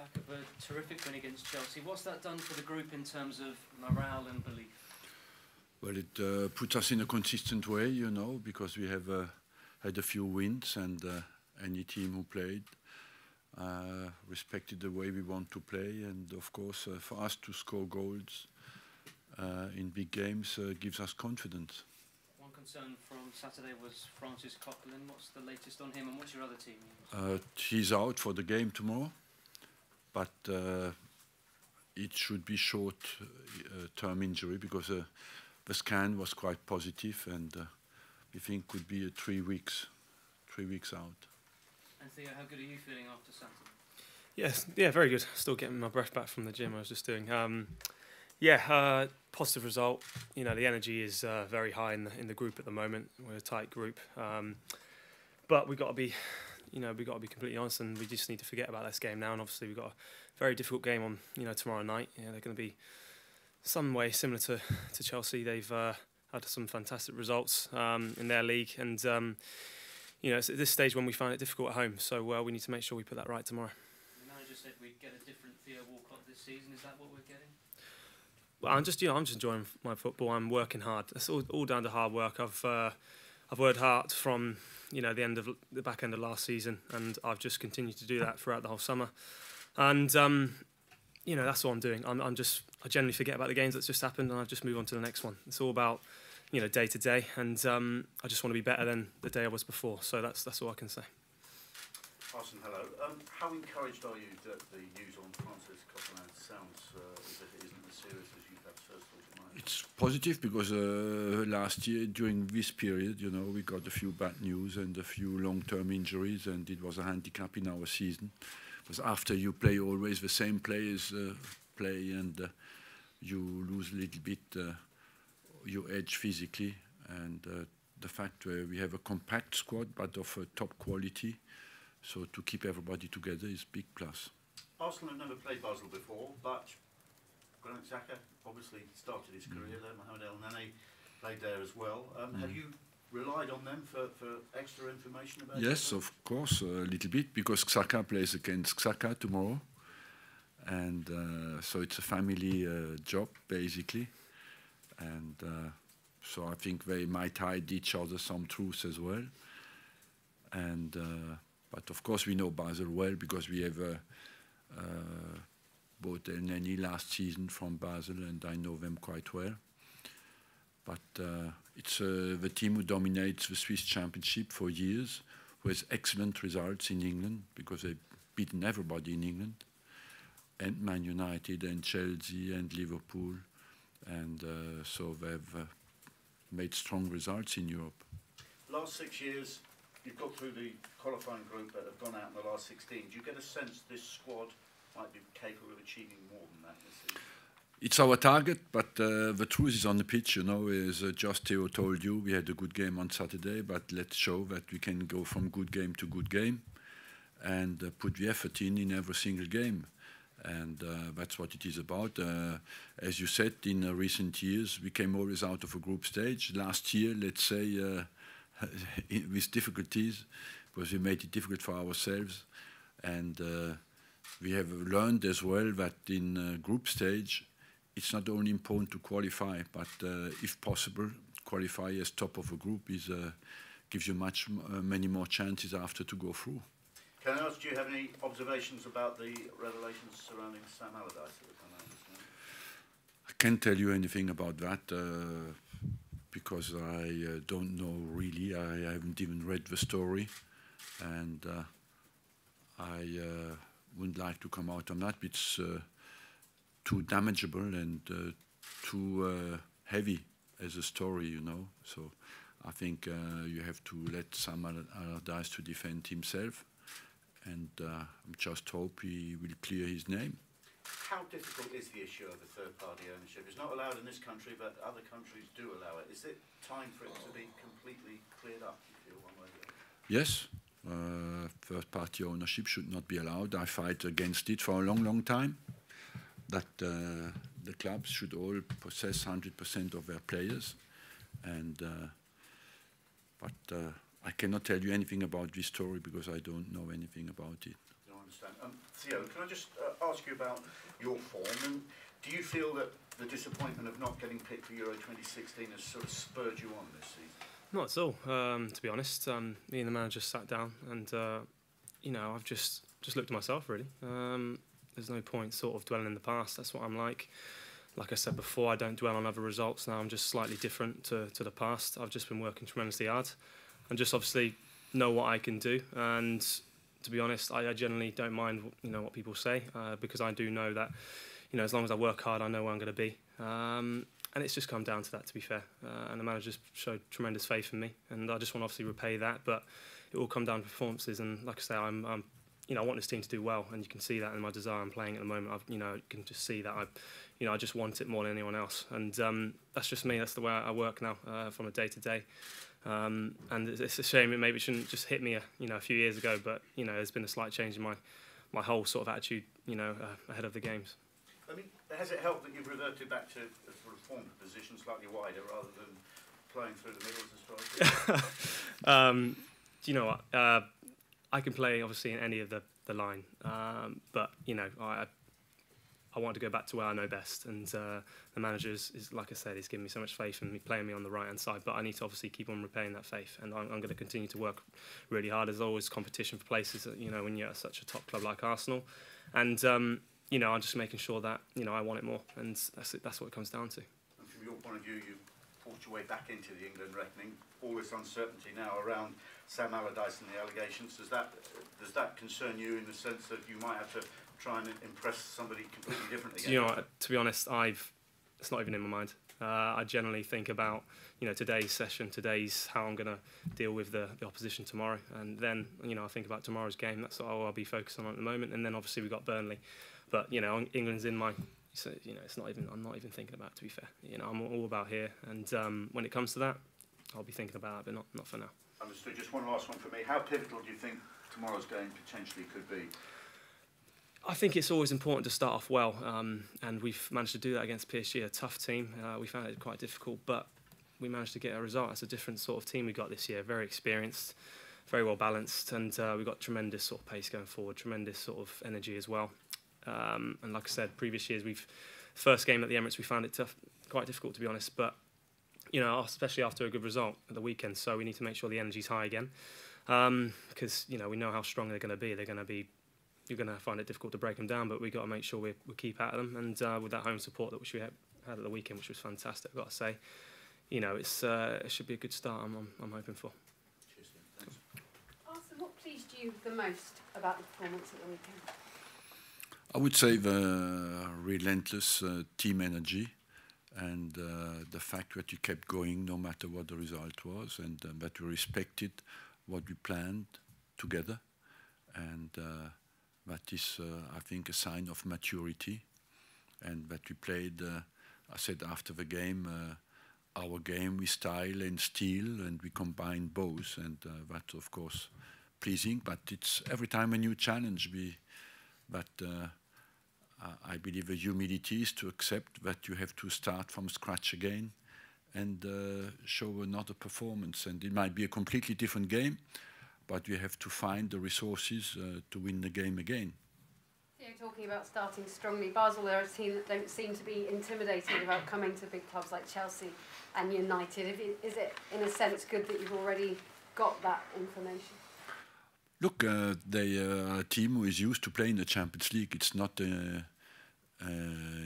back of a terrific win against Chelsea. What's that done for the group in terms of morale and belief? Well, it puts us in a consistent way, you know, because we have had a few wins, and any team who played respected the way we want to play. And of course, for us to score goals in big games gives us confidence. One concern from Saturday was Francis Coquelin. What's the latest on him, and what's your other team news? He's out for the game tomorrow, but it should be short-term injury, because the scan was quite positive, and we think could be 3 weeks out. And Theo, how good are you feeling after Saturday? Yes, yeah, very good. Still getting my breath back from the gym I was just doing. Positive result. You know, the energy is very high in the group at the moment. We're a tight group, but we've got to be, completely honest, and we just need to forget about this game now. And obviously, we've got a very difficult game on, tomorrow night. Yeah, they're going to be some way similar to Chelsea. They've had some fantastic results in their league, and it's at this stage when we find it difficult at home. So we need to make sure we put that right tomorrow. The manager said we'd get a different Theo Walcott this season. Is that what we're getting? Well, I'm just enjoying my football. I'm working hard. It's all down to hard work. I've worked hard from the back end of last season, and I've just continued to do that throughout the whole summer. And that's what I'm doing. I generally forget about the games that's just happened, and I just move on to the next one. It's all about day to day, and I just want to be better than the day I was before. So that's all I can say. Arsene, hello. How encouraged are you that the news on Francis Coquelin sounds as if it isn't as serious as you perhaps first thought it might? It's positive, because last year during this period, we got a few bad news and a few long-term injuries, and it was a handicap in our season. Because after you play always the same players play, and you lose a little bit your edge physically, and the fact where we have a compact squad but of top quality, so to keep everybody together is a big plus. Arsenal have never played Basel before, but Granit Xhaka obviously started his career there. Mohamed El Nene played there as well. Have you relied on them for extra information about it? Yes, of course, a little bit, because Xhaka plays against Xhaka tomorrow, and so it's a family job basically, and so I think they might hide each other some truths as well. And but of course we know Basel well, because we have bought El Nene last season from Basel, and I know them quite well. But it's the team who dominates the Swiss Championship for years, who has excellent results in England, because they've beaten everybody in England, and Man United and Chelsea and Liverpool, and so they've made strong results in Europe. Last 6 years, you've got through the qualifying group that have gone out in the last 16. Do you get a sense this squad might be capable of achieving more than that this season? It's our target, but the truth is on the pitch, as just Theo told you, we had a good game on Saturday, but let's show that we can go from good game to good game, and put the effort in every single game. And that's what it is about. As you said, in recent years, we came always out of a group stage. Last year, let's say, with difficulties, because we made it difficult for ourselves. And we have learned as well that in group stage, it's not only important to qualify, but if possible, qualify as top of a group gives you many more chances after to go through. Can I ask, do you have any observations about the revelations surrounding Sam Allardyce that have come out this morning? I can't tell you anything about that, because I don't know really. I haven't even read the story, and I wouldn't like to come out on that. It's too damageable and too heavy as a story, So I think you have to let Sam Allardyce to defend himself, and I just hope he will clear his name. How difficult is the issue of the third-party ownership? It's not allowed in this country, but other countries do allow it. Is it time for it to be completely cleared up, you feel, one way or the other? Yes, third-party ownership should not be allowed. I fight against it for a long, long time, that the clubs should all possess 100% of their players. And but I cannot tell you anything about this story, because I don't know anything about it. understand. Theo, can I just ask you about your form? And do you feel that the disappointment of not getting picked for Euro 2016 has sort of spurred you on this season? Not at all, to be honest. Me and the manager sat down, and you know, I've just looked at myself really. There's no point sort of dwelling in the past. That's what I'm like. Like I said before, I don't dwell on other results. Now I'm just slightly different to the past. I've just been working tremendously hard, and just obviously know what I can do. And to be honest, I generally don't mind, you know, what people say, because I do know that, you know, as long as I work hard, I know where I'm going to be. And it's just come down to that, to be fair. And the manager just showed tremendous faith in me, and I just want to obviously repay that. But it will come down to performances, and like I say, I'm you know, I want this team to do well, and you can see that in my desire I'm playing at the moment. You know, you can just see that I just want it more than anyone else, and that's just me. That's the way I work now, from a day to day. And it's a shame. Maybe it shouldn't just hit me, a few years ago. But you know, there's been a slight change in my whole sort of attitude, you know, ahead of the games. I mean, has it helped that you've reverted back to a sort of formed position slightly wider rather than playing through the middle as a striker? Do you know what? I can play obviously in any of the line, but you know, I want to go back to where I know best, and the manager is, like I said, he's given me so much faith in me, playing me on the right hand side. But I need to obviously keep on repaying that faith, and I'm going to continue to work really hard. There's always competition for places, you know, when you're at such a top club like Arsenal, and you know, I'm just making sure that, you know, I want it more, and that's what it comes down to. And from your point of view, you forced your way back into the England reckoning. All this uncertainty now around Sam Allardyce and the allegations. Does that concern you in the sense that you might have to try and impress somebody completely different again? You know, to be honest, it's not even in my mind. I generally think about, you know, today's session, how I'm going to deal with the opposition tomorrow, and then, you know, I think about tomorrow's game. That's what I'll be focused on at the moment. And then obviously we've got Burnley, but you know, England's in my. So, you know, I'm not even thinking about it, to be fair. You know, I'm all about here, and when it comes to that, I'll be thinking about it, but not for now. Understood. Just one last one for me. How pivotal do you think tomorrow's game potentially could be? I think it's always important to start off well, and we've managed to do that against PSG, a tough team. We found it quite difficult, but we managed to get a result. It's a different sort of team we got this year, very experienced, very well balanced, and we've got tremendous sort of pace going forward, tremendous sort of energy as well. And like I said, previous years, first game at the Emirates, we found it tough, quite difficult, to be honest, but you know, especially after a good result at the weekend. So we need to make sure the energy's high again, because you know, we know how strong they're going to be. You're going to find it difficult to break them down, but we've got to make sure we keep at them. And with that home support that we had at the weekend, which was fantastic, I've got to say, you know, it should be a good start. I'm hoping for. Cheers, thanks. Arsene, what pleased you the most about the performance at the weekend? I would say the relentless team energy, and the fact that you kept going no matter what the result was, and that we respected what we planned together, and that is, I think, a sign of maturity, and that we played, I said after the game, our game with style and steel, and we combined both, and that's of course pleasing, but it's every time a new challenge. I believe the humility is to accept that you have to start from scratch again and show another performance. And it might be a completely different game, but you have to find the resources to win the game again. You're talking about starting strongly. Basel are a team that don't seem to be intimidated about coming to big clubs like Chelsea and United. Is it, in a sense, good that you've already got that information? Look, they are a team who is used to playing the Champions League. It's not a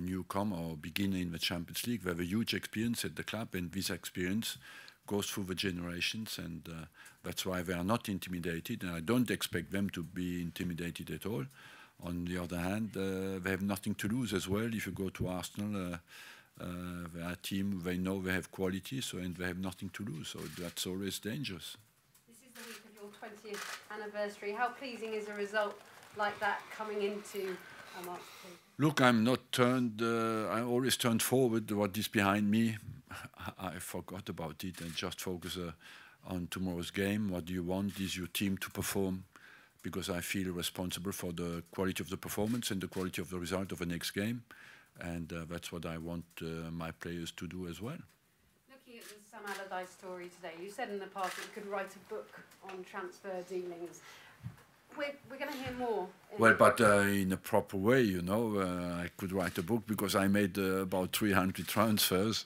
newcomer or beginner in the Champions League. They have a huge experience at the club, and this experience goes through the generations, and that's why they are not intimidated. And I don't expect them to be intimidated at all. On the other hand, they have nothing to lose as well. If you go to Arsenal, they are a team, they know they have quality, and they have nothing to lose. So that's always dangerous. The week of your 20th anniversary. How pleasing is a result like that coming into a March? Look, I'm not turned. I always turned forward. What is behind me, I forgot about it and just focus on tomorrow's game. What you want is your team to perform, because I feel responsible for the quality of the performance and the quality of the result of the next game, and that's what I want my players to do as well. Looking at the Sam Allardyce story today, you said in the past that you could write a book on transfer dealings. We're going to hear more. Well, but in a proper way, you know, I could write a book because I made about 300 transfers.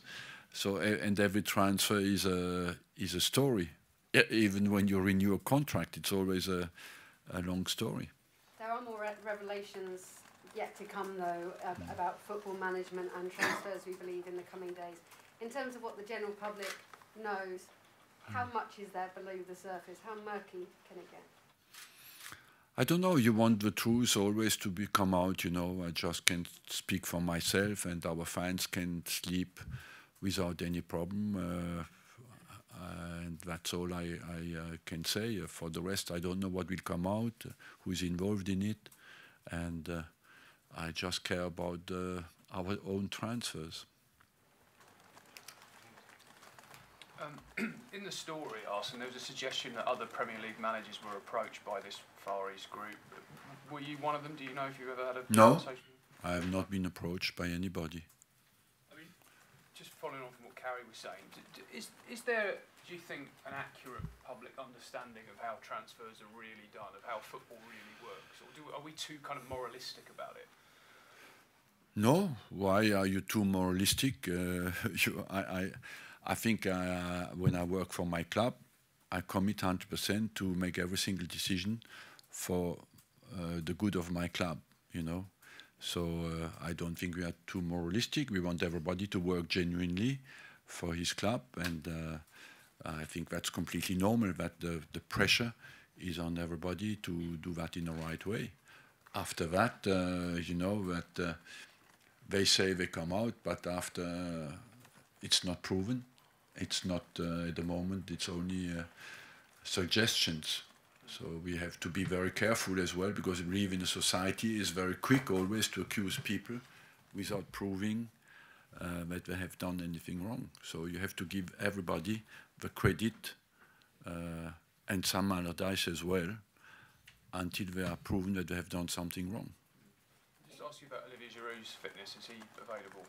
So, and every transfer is a story. Even when you renew a contract, it's always a long story. There are more revelations yet to come, though, about football management and transfers, we believe, in the coming days. In terms of what the general public knows, how much is there below the surface? How murky can it get? I don't know. You want the truth always to come out, you know. I just can speak for myself, and our fans can sleep without any problem. And that's all I can say. For the rest, I don't know what will come out, who's involved in it, and I just care about our own transfers. In the story, Arsene, there was a suggestion that other Premier League managers were approached by this Far East group. Were you one of them? Do you know if you've ever had a conversation? No, I have not been approached by anybody. I mean, just following on from what Carrie was saying, is there, do you think, an accurate public understanding of how transfers are really done, of how football really works? Or are we too kind of moralistic about it? No, why are you too moralistic? I think when I work for my club, I commit 100% to make every single decision for the good of my club, you know. So I don't think we are too moralistic. We want everybody to work genuinely for his club, and I think that's completely normal, that the pressure is on everybody to do that in the right way. After that, you know, that they say they come out, but after it's not proven. It's not at the moment, it's only suggestions. So we have to be very careful as well, because we live in a society is very quick always to accuse people without proving that they have done anything wrong. So you have to give everybody the credit and some Allardyce as well, until they are proven that they have done something wrong. Just ask you about Olivier Giroud's fitness. Is he available?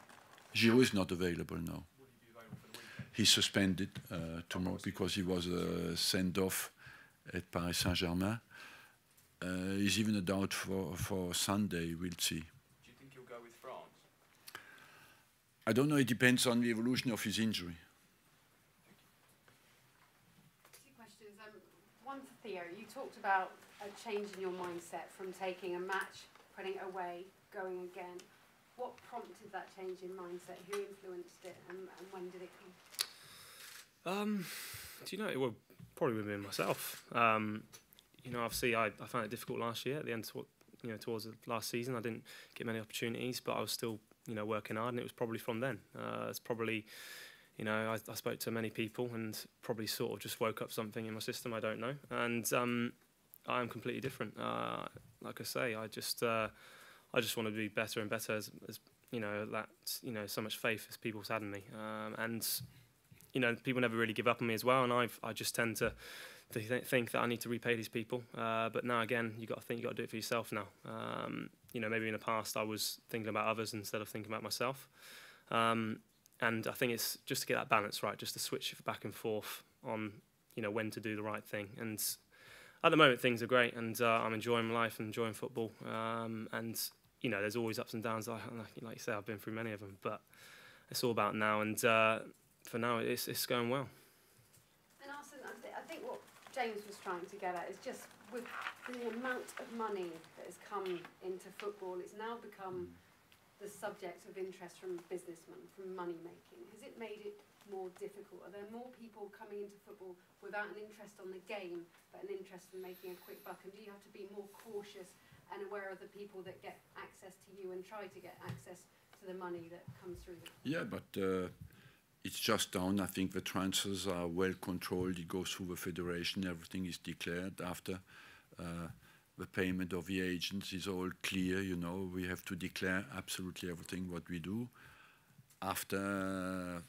Giroud is not available now. He's suspended tomorrow because he was sent off at Paris Saint-Germain. He's even a doubt for Sunday, we'll see. Do you think he'll go with France? I don't know, it depends on the evolution of his injury. Two questions. One for Theo. You talked about a change in your mindset from taking a match, putting it away, going again. What prompted that change in mindset? Who influenced it, and when did it come? Do you know? Well, probably within myself. You know, obviously, I found it difficult last year. At the end, towards the last season, I didn't get many opportunities, but I was still, you know, working hard, and it was probably from then. It's probably, you know, I spoke to many people, and probably sort of just woke up something in my system. I don't know, and I am completely different. Like I say, I just want to be better and better. As you know, so much faith as people's had in me, and you know, people never really give up on me as well, and I just tend to think that I need to repay these people. But now again, you got to do it for yourself now. You know, maybe in the past I was thinking about others instead of thinking about myself. And I think it's just to get that balance right, just to switch back and forth on, you know, when to do the right thing. And at the moment things are great, and I'm enjoying my life and enjoying football. And you know, there's always ups and downs. Like you say, I've been through many of them, but it's all about now. And for now, it's going well. And Arsene, I think what James was trying to get at is just with the amount of money that has come into football, it's now become the subject of interest from businessmen, from money making. Has it made it more difficult? Are there more people coming into football without an interest on the game, but an interest in making a quick buck? And do you have to be more cautious and aware of the people that get access to you and try to get access to the money that comes through them? Yeah, but it's just down. I think the transfers are well controlled. It goes through the federation. Everything is declared after the payment of the agents is all clear. You know, we have to declare absolutely everything what we do. After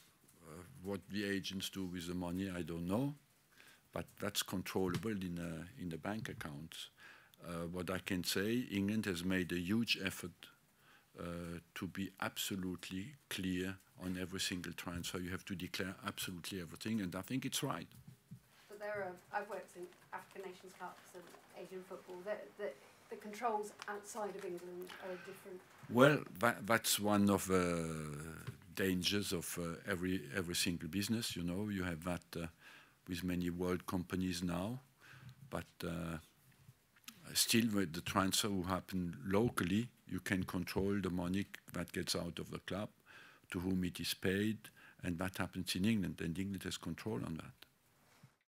what the agents do with the money, I don't know, but that's controllable in the bank accounts. What I can say, England has made a huge effort to be absolutely clear on every single transfer. You have to declare absolutely everything, and I think it's right. But I've worked in African Nations Cups and Asian football. the controls outside of England are different? Well, that's one of the dangers of every single business. You know, you have that with many world companies now, but still with the transfer who happen locally, you can control the money that gets out of the club, to whom it is paid, and that happens in England, and England has control on that.